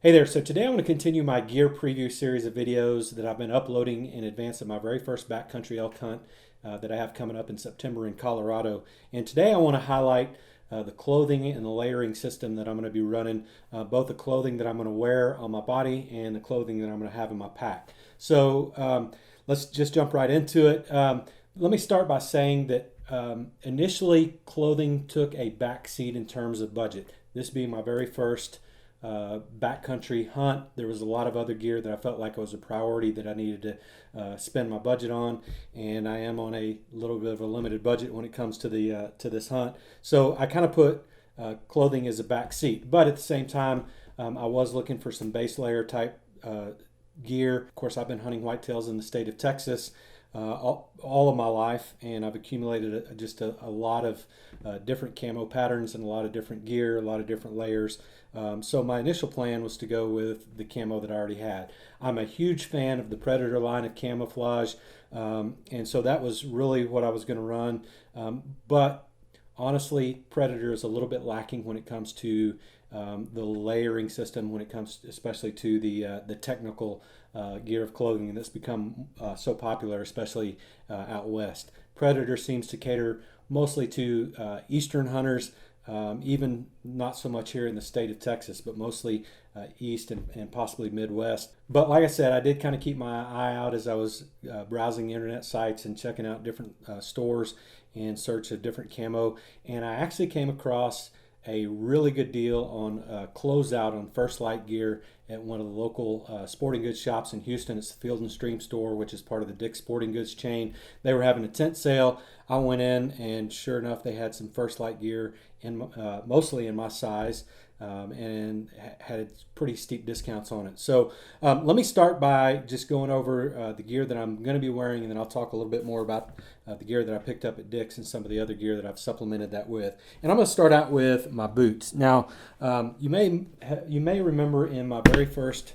Hey there, so today I want to continue my gear preview series of videos that I've been uploading in advance of my very first backcountry elk hunt that I have coming up in September in Colorado. And today I want to highlight the clothing and the layering system that I'm going to be running, both the clothing that I'm going to wear on my body and the clothing that I'm going to have in my pack. So let's just jump right into it. Let me start by saying that initially clothing took a back seat in terms of budget. This being my very first backcountry hunt, there was a lot of other gear that I felt like was a priority that I needed to spend my budget on, and I am on a little bit of a limited budget when it comes to the to this hunt. So I kind of put clothing as a back seat, but at the same time, I was looking for some base layer type gear. Of course, I've been hunting whitetails in the state of Texas all of my life, and I've accumulated just a lot of different camo patterns and a lot of different gear, a lot of different layers. So my initial plan was to go with the camo that I already had. I'm a huge fan of the Predator line of camouflage, and so that was really what I was going to run. But honestly, Predator is a little bit lacking when it comes to the layering system, when it comes especially to the technical gear of clothing that's become so popular, especially out west. Predator seems to cater mostly to eastern hunters, even not so much here in the state of Texas, but mostly east and possibly Midwest. But like I said, I did kind of keep my eye out as I was browsing the internet sites and checking out different stores in search of different camo, and I actually came across a really good deal on closeout on First Lite gear at one of the local sporting goods shops in Houston. It's the Field and Stream store, which is part of the Dick's Sporting Goods chain. They were having a tent sale. I went in, and sure enough, they had some First Lite gear in mostly in my size, and had pretty steep discounts on it. So let me start by just going over the gear that I'm going to be wearing, and then I'll talk a little bit more about the gear that I picked up at Dick's and some of the other gear that I've supplemented that with. And I'm going to start out with my boots. Now, you may remember in my very first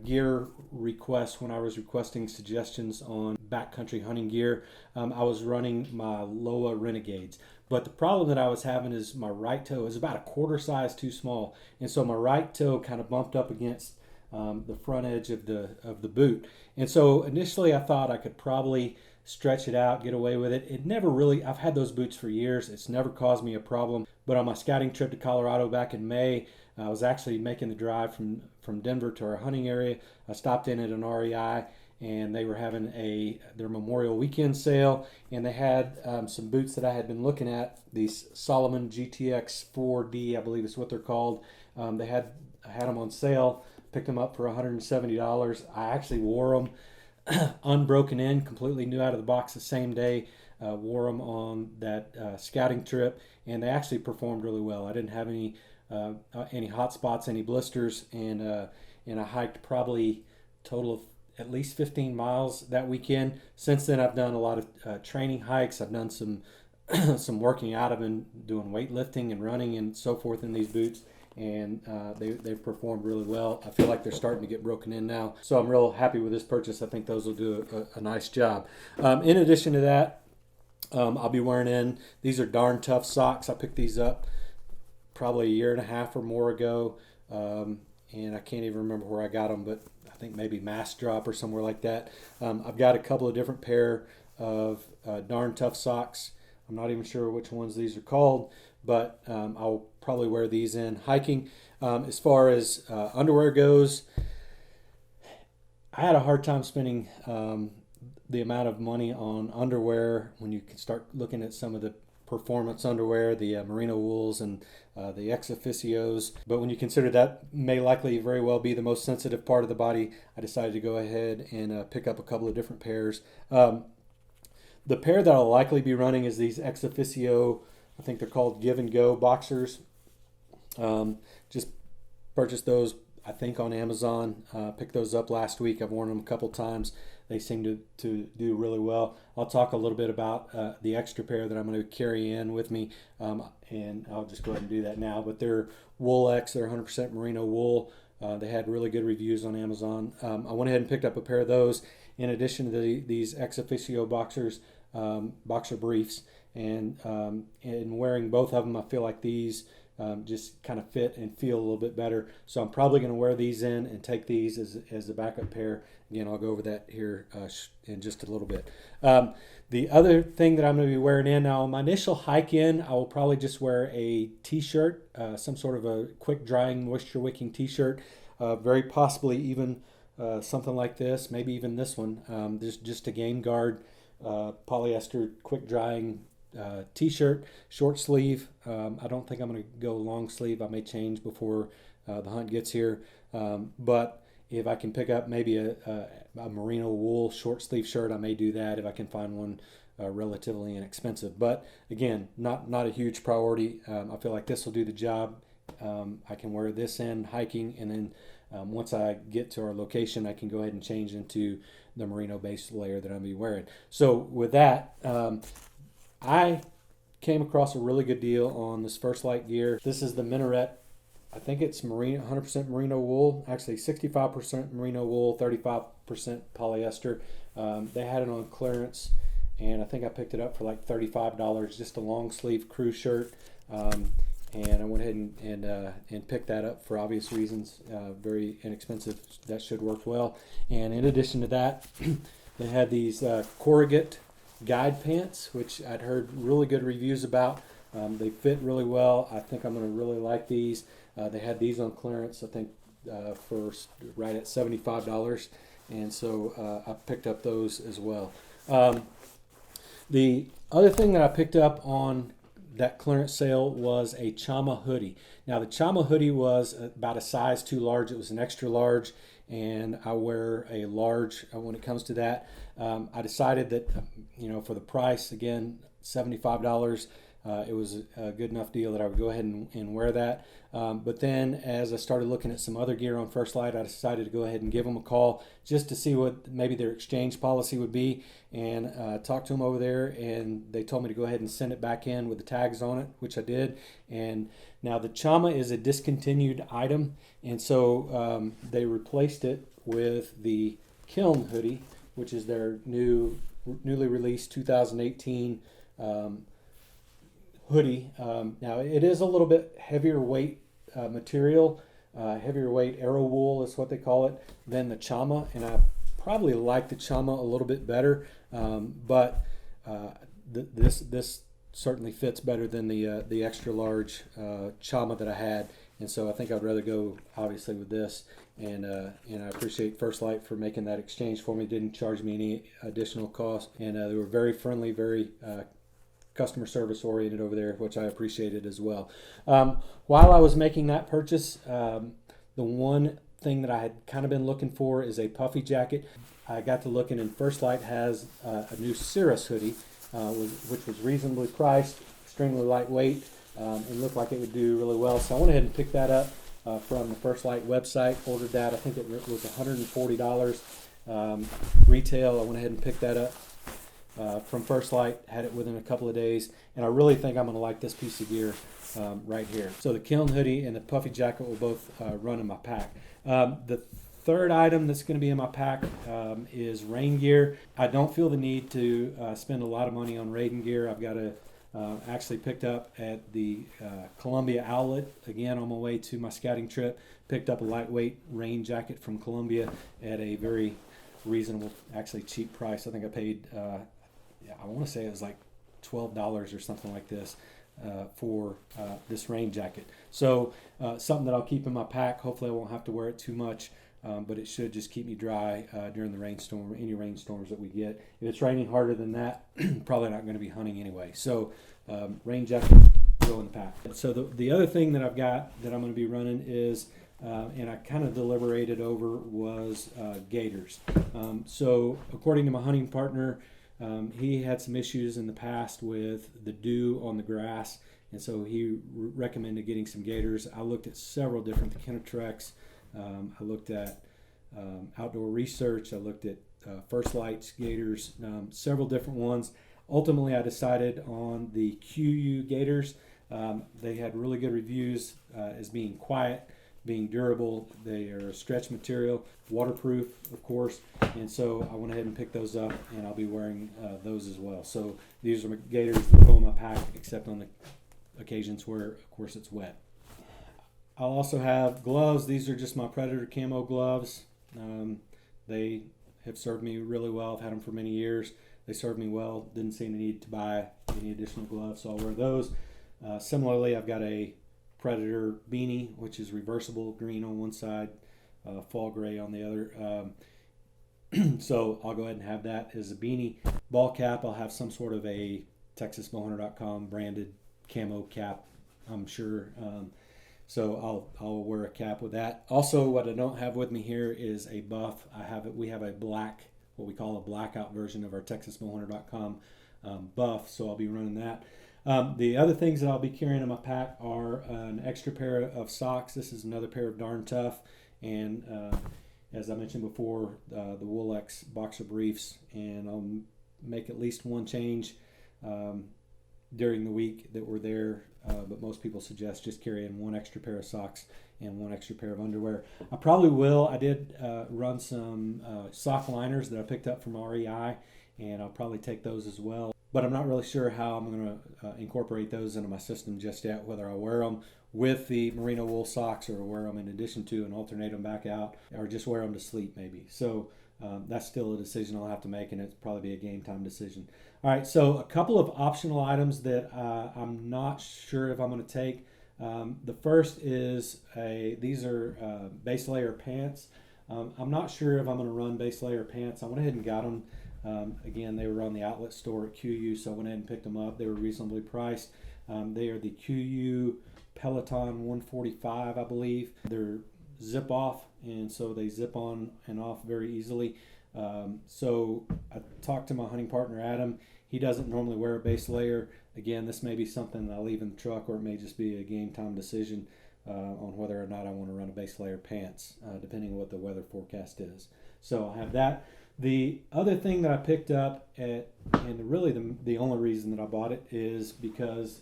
gear request, when I was requesting suggestions on backcountry hunting gear, I was running my Loa Renegades. But the problem that I was having is my right toe is about a quarter size too small, and so my right toe kind of bumped up against the front edge of the boot. And so initially I thought I could probably stretch it out, get away with it. It never really, I've had those boots for years. It's never caused me a problem. But on my scouting trip to Colorado back in May, I was actually making the drive from Denver to our hunting area. I stopped in at an REI, and they were having their Memorial Weekend sale, and they had some boots that I had been looking at, these Salomon GTX 4D, I believe is what they're called. I had them on sale, picked them up for $170. I actually wore them unbroken in, completely new out of the box the same day. Wore them on that scouting trip, and they actually performed really well. I didn't have any hot spots, any blisters, and I hiked probably total of at least 15 miles that weekend. Since then, I've done a lot of training hikes. I've done some some working out. I've been doing weightlifting and running and so forth in these boots, and they've performed really well. I feel like they're starting to get broken in now, so I'm real happy with this purchase. I think those will do a nice job. In addition to that, I'll be wearing these are Darn Tough socks. I picked these up probably a year and a half or more ago, and I can't even remember where I got them, but I think maybe Mass Drop or somewhere like that. I've got a couple of different pair of Darn Tough socks. I'm not even sure which ones these are called, but I'll probably wear these in hiking. As far as underwear goes, I had a hard time spending the amount of money on underwear when you can start looking at some of the performance underwear, the merino wools and the ex officios. But when you consider that may likely very well be the most sensitive part of the body, I decided to go ahead and pick up a couple of different pairs. The pair that I'll likely be running is these ex officio, I think they're called Give and Go boxers. Just purchased those, I think, on Amazon. Picked those up last week. I've worn them a couple times. They seem to do really well. I'll talk a little bit about the extra pair that I'm going to carry in with me, and I'll just go ahead and do that now. But they're WoolX. They're 100% merino wool. They had really good reviews on Amazon. I went ahead and picked up a pair of those in addition to these ex officio boxers, boxer briefs. And in wearing both of them, I feel like these just kind of fit and feel a little bit better. So I'm probably going to wear these in and take these as the backup pair. Again, I'll go over that here in just a little bit. The other thing that I'm going to be wearing in now, on my initial hike in, I will probably just wear a t-shirt, some sort of a quick drying, moisture wicking t-shirt, very possibly even something like this, maybe even this one, just a Game Guard polyester quick drying t-shirt, short sleeve. I don't think I'm going to go long sleeve. I may change before the hunt gets here, but if I can pick up maybe a merino wool short sleeve shirt, I may do that if I can find one relatively inexpensive. But again, not a huge priority. I feel like this will do the job. I can wear this in hiking, and then once I get to our location, I can go ahead and change into the merino base layer that I'll be wearing. So with that, I came across a really good deal on this First Lite gear. This is the Minaret. I think it's merino, 100% merino wool, actually 65% merino wool, 35% polyester. They had it on clearance, and I think I picked it up for like $35, just a long sleeve crew shirt. And I went ahead and picked that up for obvious reasons. Very inexpensive. That should work well. And in addition to that, they had these Corrugate guide pants, which I'd heard really good reviews about. They fit really well. I think I'm going to really like these. They had these on clearance, I think, for right at $75, and so I picked up those as well. The other thing that I picked up on that clearance sale was a Chama hoodie. Now the Chama hoodie was about a size too large. It was an extra large, and I wear a large when it comes to that. I decided that, for the price, again, $75, it was a good enough deal that I would go ahead and wear that. But then as I started looking at some other gear on First Lite, I decided to go ahead and give them a call just to see what maybe their exchange policy would be, and talk to them over there, and they told me to go ahead and send it back in with the tags on it, which I did. And now the Chama is a discontinued item, and so they replaced it with the Kiln Hoodie, which is their newly released 2018 hoodie. Now it is a little bit heavier weight material, heavier weight arrow wool is what they call it, than the Chama, and I probably like the Chama a little bit better, but this certainly fits better than the extra large Chama that I had, and so I think I'd rather go obviously with this. And I appreciate First Lite for making that exchange for me. Didn't charge me any additional cost, and they were very friendly, very customer service oriented over there, which I appreciated as well. While I was making that purchase, the one thing that I had kind of been looking for is a puffy jacket. I got to looking, and First Lite has a new Cirrus hoodie, which was reasonably priced, extremely lightweight, and looked like it would do really well. So I went ahead and picked that up from the First Lite website, ordered that. I think it was $140 retail. I went ahead and picked that up from First Lite, had it within a couple of days, and I really think I'm going to like this piece of gear right here. So the Kiln Hoodie and the puffy jacket will both run in my pack. The third item that's going to be in my pack is rain gear. I don't feel the need to spend a lot of money on rain gear. I've got a actually picked up at the Columbia outlet, again on my way to my scouting trip, picked up a lightweight rain jacket from Columbia at a very reasonable, actually cheap price. I think I paid, I want to say it was like $12 or something like this for this rain jacket. So something that I'll keep in my pack. Hopefully I won't have to wear it too much, but it should just keep me dry during the rainstorm, any rainstorms that we get. If it's raining harder than that, probably not going to be hunting anyway. So rain jacket, go in the pack. So the other thing that I've got that I'm going to be running is, and I kind of deliberated over, was gaiters. So according to my hunting partner, he had some issues in the past with the dew on the grass, and so he recommended getting some gaiters. I looked at several different Kinetrex. I looked at Outdoor Research. I looked at First Lite's gaiters, several different ones. Ultimately, I decided on the Kuiu gaiters. They had really good reviews as being quiet, being durable. They are a stretch material, waterproof, of course, and so I went ahead and picked those up, and I'll be wearing those as well. So these are my gaiters that go in my pack, except on occasions where, of course, it's wet. I'll also have gloves. These are just my Predator camo gloves. They have served me really well. I've had them for many years. They served me well. Didn't see any need to buy any additional gloves, so I'll wear those. Similarly, I've got a Predator beanie, which is reversible, green on one side, fall gray on the other. So I'll go ahead and have that as a beanie. Ball cap, I'll have some sort of a TexasBowhunter.com branded camo cap, I'm sure. So I'll wear a cap with that. Also, what I don't have with me here is a buff. We have a black, what we call a blackout version of our TexasBowhunter.com buff, so I'll be running that. The other things that I'll be carrying in my pack are an extra pair of socks. This is another pair of Darn Tough, and as I mentioned before, the WoolX boxer briefs, and I'll make at least one change during the week that we're there, but most people suggest just carrying one extra pair of socks and one extra pair of underwear. I probably will. I did run some sock liners that I picked up from REI, and I'll probably take those as well. But I'm not really sure how I'm going to incorporate those into my system just yet, whether I wear them with the merino wool socks or wear them in addition to and alternate them back out, or just wear them to sleep maybe. So that's still a decision I'll have to make, and it's probably be a game time decision. All right, so a couple of optional items that I'm not sure if I'm going to take. The first is these are base layer pants. I'm not sure if I'm going to run base layer pants. I went ahead and got them. Again, they were on the outlet store at Kuiu, so I went ahead and picked them up. They were reasonably priced. They are the Kuiu Peloton 145, I believe. They're zip off, and so they zip on and off very easily. So I talked to my hunting partner, Adam. He doesn't normally wear a base layer. Again, this may be something that I'll leave in the truck, or it may just be a game time decision on whether or not I want to run a base layer pants, depending on what the weather forecast is. So I have that. The other thing that I picked up and really the only reason that I bought it is because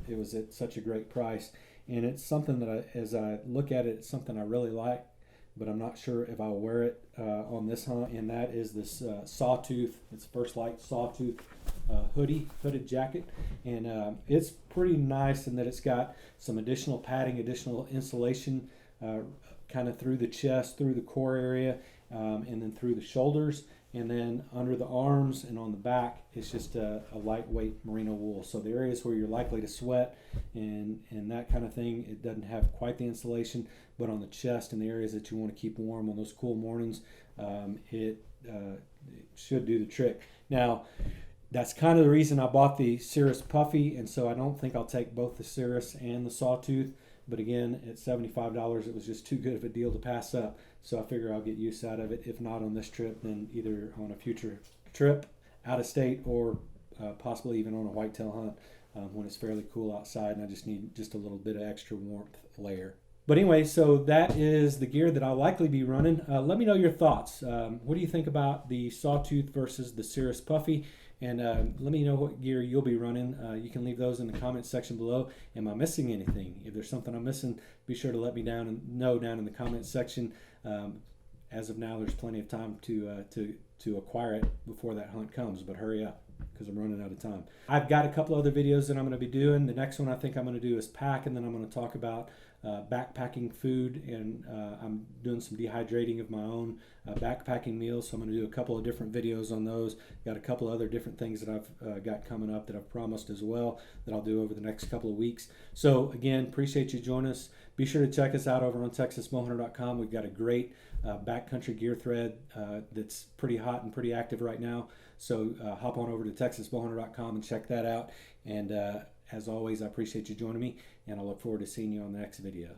it was at such a great price, and it's something that as I look at it, it's something I really like, but I'm not sure if I'll wear it on this hunt, and that is this Sawtooth. It's First Lite Sawtooth hooded jacket, and it's pretty nice in that it's got some additional padding, additional insulation kind of through the chest, through the core area, and then through the shoulders, and then under the arms and on the back, it's just a lightweight merino wool. So the areas where you're likely to sweat and that kind of thing, it doesn't have quite the insulation, but on the chest and the areas that you want to keep warm on those cool mornings, it should do the trick. Now, that's kind of the reason I bought the Cirrus Puffy, and so I don't think I'll take both the Cirrus and the Sawtooth. But again, at $75, it was just too good of a deal to pass up. So I figure I'll get use out of it. If not on this trip, then either on a future trip out of state, or possibly even on a whitetail hunt when it's fairly cool outside and I just need just a little bit of extra warmth layer. But anyway, so that is the gear that I'll likely be running. Let me know your thoughts. What do you think about the Sawtooth versus the Cirrus Puffy? And let me know what gear you'll be running. You can leave those in the comments section below. Am I missing anything? If there's something I'm missing, be sure to let me know down in the comments section. As of now, there's plenty of time to acquire it before that hunt comes, but hurry up because I'm running out of time. I've got a couple other videos that I'm going to be doing. The next one I think I'm going to do is pack, and then I'm going to talk about backpacking food, and I'm doing some dehydrating of my own backpacking meals, so I'm going to do a couple of different videos on those. Got a couple of other different things that I've got coming up that I've promised as well that I'll do over the next couple of weeks. So again, appreciate you joining us. Be sure to check us out over on TexasBowhunter.com. We've got a great backcountry gear thread that's pretty hot and pretty active right now. So hop on over to TexasBowhunter.com and check that out. And as always, I appreciate you joining me, and I look forward to seeing you on the next video.